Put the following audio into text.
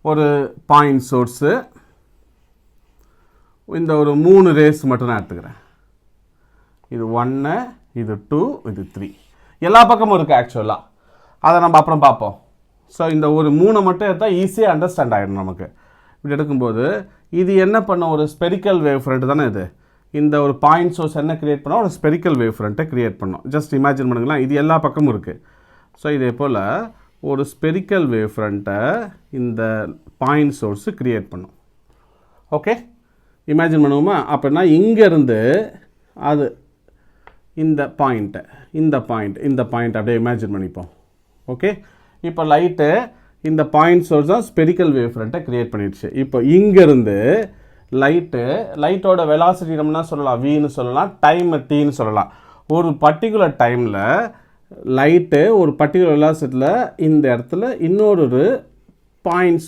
ஒரு point source, இந்த ஒரு 3 ரேஸ் மட்டும் நான் எடுத்துக்கிறேன். இது 1, இது 2, இது 3. எல்லா பக்கமும் இருக்குது ஆக்சுவலாக, அதை நம்ம அப்புறம் பார்ப்போம். ஸோ இந்த ஒரு 3 மட்டும் எடுத்தால் ஈஸியாக அண்டர்ஸ்டாண்ட் ஆகிடும் நமக்கு. இப்படி எடுக்கும்போது இது என்ன பண்ண, ஒரு ஸ்பெரிக்கல் வேவ் ஃப்ரண்ட் தானே இது. இந்த ஒரு பாயிண்ட் சோர்ஸ் என்ன கிரியேட் பண்ணோம், ஒரு ஸ்பெரிக்கல் வேவ் ஃப்ரண்ட்டை கிரியேட் பண்ணோம். ஜஸ்ட் இமேஜின் பண்ணுங்களேன், இது எல்லா பக்கமும் இருக்குது. ஸோ இதே போல் ஒரு ஸ்பெரிக்கல் வேவ் ஃப்ரண்ட்டை இந்த பாயிண்ட் சோர்ஸு கிரியேட் பண்ணும். ஓகே, இமேஜின் பண்ணுவோமா? அப்படின்னா இங்கேருந்து அது இந்த பாயிண்ட்டை இந்த பாயிண்ட் அப்படியே இமேஜின் பண்ணிப்போம். ஓகே, இப்போ லைட்டு இந்த பாயிண்ட் சோர்ஸ் தான் ஸ்பெரிக்கல் வேவ் ஃப்ரண்ட்டை கிரியேட் பண்ணிடுச்சு. இப்போ இங்கேருந்து லைட்டோட வெலாசிட்டி நம்மனா சொல்லலாம், வின்னு சொல்லலாம், டைம் டின்னு சொல்லலாம். ஒரு பர்டிகுலர் டைமில் லைட்டு ஒரு பர்டிகுலர் வெலாசிட்டியில் இந்த இடத்துல இன்னொரு பாயிண்ட்